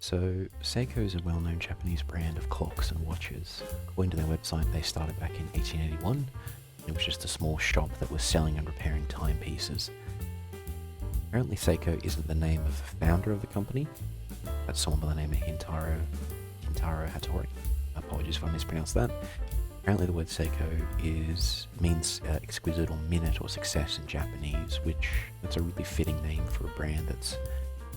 So, Seiko is a well-known Japanese brand of clocks and watches. According to their website, they started back in 1881. It was just a small shop that was selling and repairing timepieces. Apparently, Seiko isn't the name of the founder of the company. That's someone by the name of Hintaro Hattori. Apologies if I mispronounced that. Apparently, the word Seiko means exquisite or minute or success in Japanese, which that's a really fitting name for a brand that's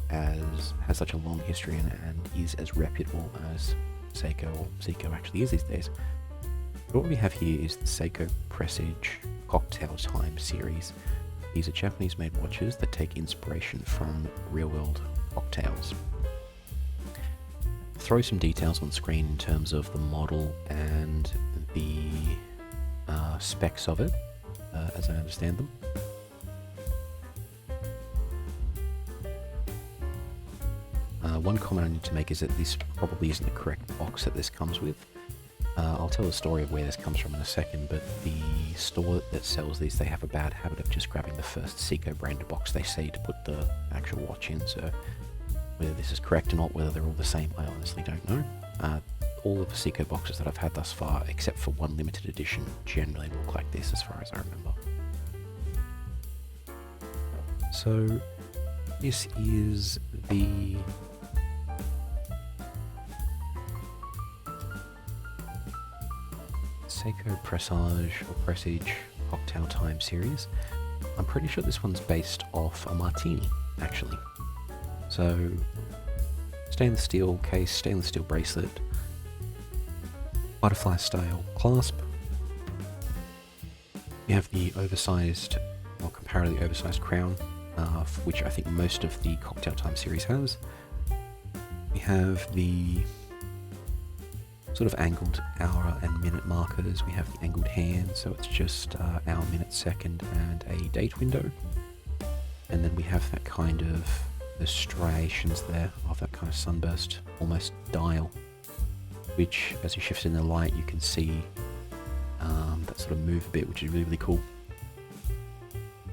has such a long history and is as reputable as Seiko actually is these days. But what we have here is the Seiko Presage Cocktail Time series. These are Japanese-made watches that take inspiration from real-world cocktails. Throw some details on screen in terms of the model and the specs of it, as I understand them. One comment I need to make is that this probably isn't the correct box that this comes with. I'll tell the story of where this comes from in a second, but the store that sells these, they have a bad habit of just grabbing the first Seiko branded box they see to put the actual watch in, so whether this is correct or not, whether they're all the same, I honestly don't know. All of the Seiko boxes that I've had thus far, except for one limited edition, generally look like this as far as I remember. So, this is the Seiko Presage Cocktail Time series. I'm pretty sure this one's based off a martini, actually. So, stainless steel case, stainless steel bracelet, butterfly style clasp. You have the oversized, or comparatively oversized crown, which I think most of the Cocktail Time series has. We have the sort of angled hour and minute markers. We have the angled hand, so it's just hour, minute, second, and a date window. And then we have that kind of the striations there of that kind of sunburst, almost dial, which as you shift in the light, you can see that sort of move a bit, which is really, really cool.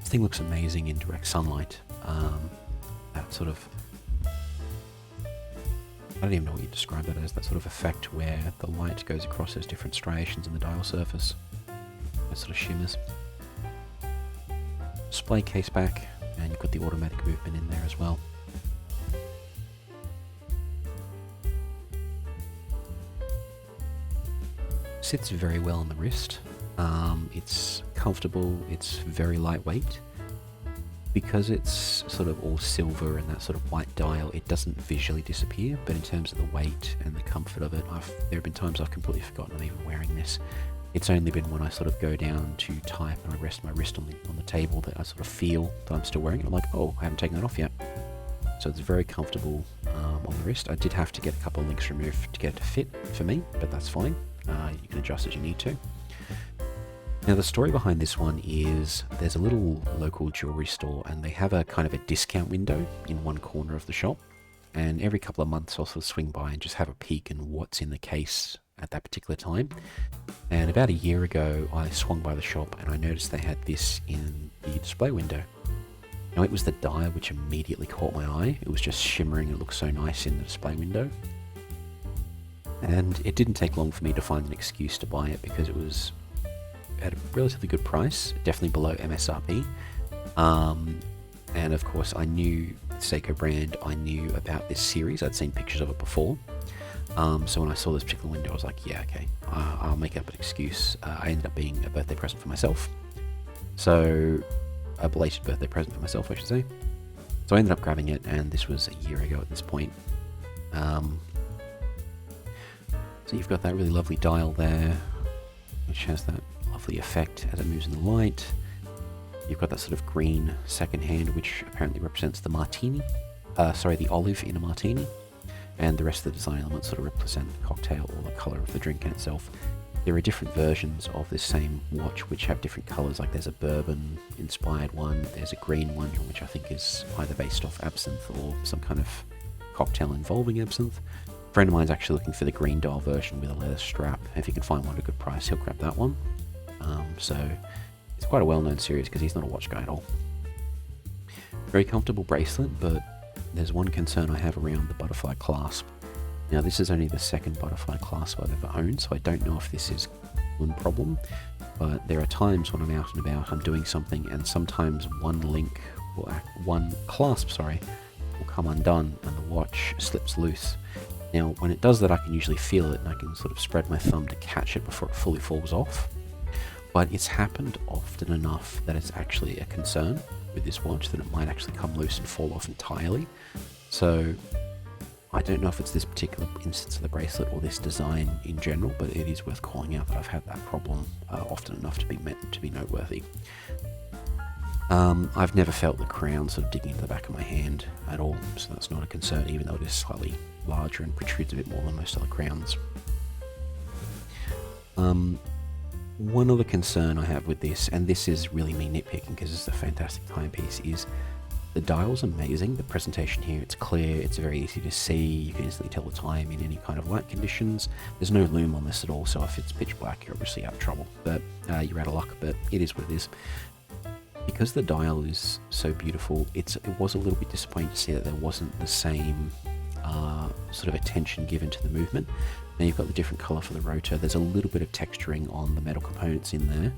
This thing looks amazing in direct sunlight. That sort of, I don't even know what you describe that as, that sort of effect where the light goes across those different striations in the dial surface. It sort of shimmers. Display case back, and you've got the automatic movement in there as well. Sits very well on the wrist. It's comfortable, it's very lightweight. Because it's sort of all silver and that sort of white dial, it doesn't visually disappear, but in terms of the weight and the comfort of it, there have been times I've completely forgotten I'm even wearing this. It's only been when I sort of go down to type and I rest my wrist on the table that I sort of feel that I'm still wearing it. I'm like, oh, I haven't taken that off yet. So it's very comfortable on the wrist. I did have to get a couple of links removed to get it to fit for me, but that's fine. You can adjust as you need to. Now the story behind this one is there's a little local jewelry store and they have a kind of a discount window in one corner of the shop, and every couple of months I'll sort of swing by and just have a peek in what's in the case at that particular time. And about a year ago I swung by the shop and I noticed they had this in the display window. Now it was the dial which immediately caught my eye. It was just shimmering, it looked so nice in the display window. And it didn't take long for me to find an excuse to buy it because it was at a relatively good price, definitely below MSRP. And of course I knew the Seiko brand, I knew about this series, I'd seen pictures of it before. So when I saw this particular window I was like, yeah, okay, I'll make up an excuse. I ended up being a birthday present for myself. So, a belated birthday present for myself, I should say. So I ended up grabbing it, and this was a year ago at this point. So you've got that really lovely dial there, which has that lovely effect as it moves in the light. You've got that sort of green second hand, which apparently represents the martini, the olive in a martini, and the rest of the design elements sort of represent the cocktail or the colour of the drink in itself. There are different versions of this same watch which have different colours, like there's a bourbon inspired one, there's a green one which I think is either based off absinthe or some kind of cocktail involving absinthe. A friend of mine's actually looking for the green dial version with a leather strap. If he can find one at a good price, he'll grab that one. So it's quite a well-known series because he's not a watch guy at all. Very comfortable bracelet, but there's one concern I have around the butterfly clasp. Now this is only the second butterfly clasp I've ever owned, so I don't know if this is one problem, but there are times when I'm out and about, I'm doing something, and sometimes one clasp, will come undone and the watch slips loose. Now when it does that, I can usually feel it and I can sort of spread my thumb to catch it before it fully falls off. But it's happened often enough that it's actually a concern with this watch that it might actually come loose and fall off entirely. So I don't know if it's this particular instance of the bracelet or this design in general, but it is worth calling out that I've had that problem often enough to be noteworthy. I've never felt the crown sort of digging into the back of my hand at all, so that's not a concern, even though it is slightly larger and protrudes a bit more than most other crowns. One other concern I have with this, and this is really me nitpicking because it's a fantastic timepiece, is the dial's amazing. The presentation here, it's clear, it's very easy to see, you can instantly tell the time in any kind of light conditions. There's no lume on this at all, so if it's pitch black, you're obviously out of trouble, but you're out of luck, but it is what it is. Because the dial is so beautiful, it was a little bit disappointing to see that there wasn't the same sort of attention given to the movement. Now you've got the different colour for the rotor, there's a little bit of texturing on the metal components in there,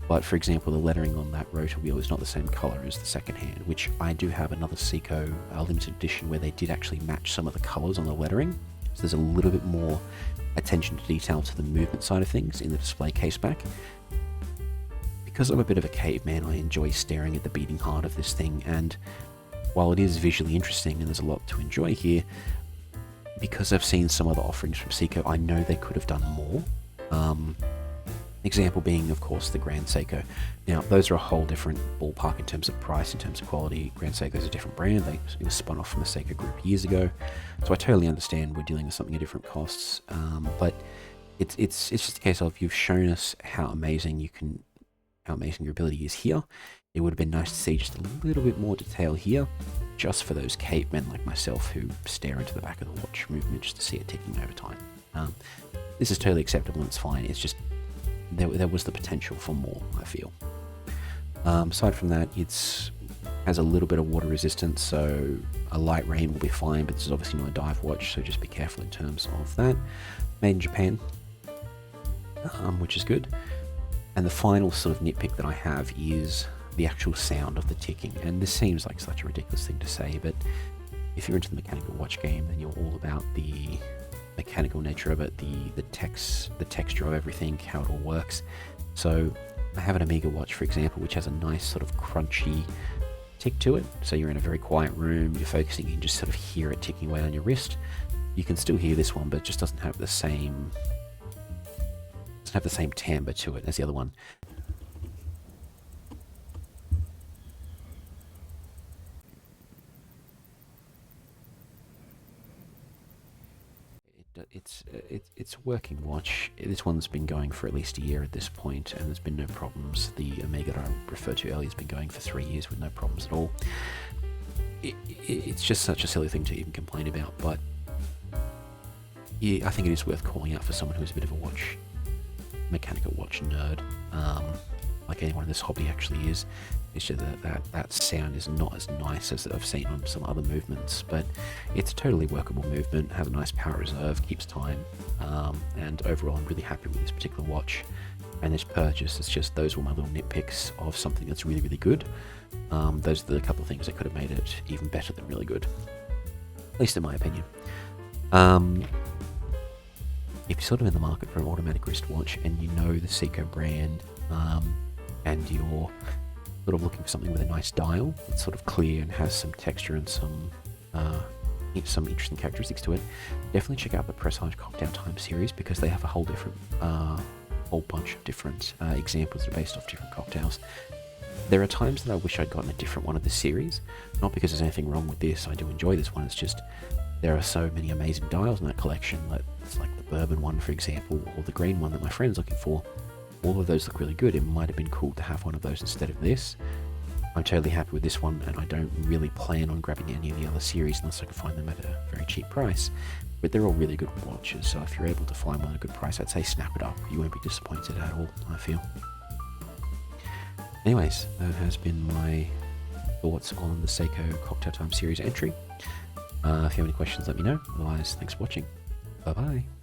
but for example the lettering on that rotor wheel is not the same colour as the second hand, which I do have another Seiko limited edition where they did actually match some of the colours on the lettering, so there's a little bit more attention to detail to the movement side of things in the display case back. Because I'm a bit of a caveman, I enjoy staring at the beating heart of this thing, and while it is visually interesting and there's a lot to enjoy here, because I've seen some other offerings from Seiko, I know they could have done more. Example being, of course, the Grand Seiko. Now, those are a whole different ballpark in terms of price, in terms of quality. Grand Seiko is a different brand. It was spun off from the Seiko group years ago, so I totally understand we're dealing with something at different costs. But it's just a case of you've shown us how amazing your ability is here. It would have been nice to see just a little bit more detail here, just for those cavemen like myself who stare into the back of the watch movement just to see it ticking over time. This is totally acceptable and it's fine. It's just there was the potential for more, I feel. Aside from that, it has a little bit of water resistance, so a light rain will be fine, but this is obviously not a dive watch, so just be careful in terms of that. Made in Japan, which is good. And the final sort of nitpick that I have is the actual sound of the ticking. And this seems like such a ridiculous thing to say, but if you're into the mechanical watch game, then you're all about the mechanical nature of it, the texture of everything, how it all works. So I have an Omega watch, for example, which has a nice sort of crunchy tick to it. So you're in a very quiet room, you're focusing, you can just sort of hear it ticking away on your wrist. You can still hear this one, but it just doesn't have the same timbre to it as the other one. It's a working watch. This one's been going for at least a year at this point, and there's been no problems. The Omega that I referred to earlier has been going for 3 years with no problems at all. It's just such a silly thing to even complain about, but yeah, I think it is worth calling out for someone who's a bit of a mechanical watch nerd, like anyone in this hobby actually is. It's just that sound is not as nice as I've seen on some other movements, but it's a totally workable movement, has a nice power reserve, keeps time, and overall I'm really happy with this particular watch and this purchase. It's just those were my little nitpicks of something that's really, really good. Those are the couple of things that could have made it even better than really good, at least in my opinion. If you're sort of in the market for an automatic wristwatch and you know the Seiko brand, and you're sort of looking for something with a nice dial that's sort of clear and has some texture and some interesting characteristics to it, definitely check out the Presage Cocktail Time series, because they have a whole bunch of different examples that are based off different cocktails. There are times that I wish I'd gotten a different one of the series, not because there's anything wrong with this. I do enjoy this one. It's just there are so many amazing dials in that collection. It's like the bourbon one, for example, or the green one that my friend's looking for. All of those look really good. It might have been cool to have one of those instead of this. I'm totally happy with this one, and I don't really plan on grabbing any of the other series unless I can find them at a very cheap price. But they're all really good watches, so if you're able to find one at a good price, I'd say snap it up. You won't be disappointed at all, I feel. Anyways, that has been my thoughts on the Seiko Cocktail Time Series entry. If you have any questions, let me know. Otherwise, thanks for watching. Bye bye.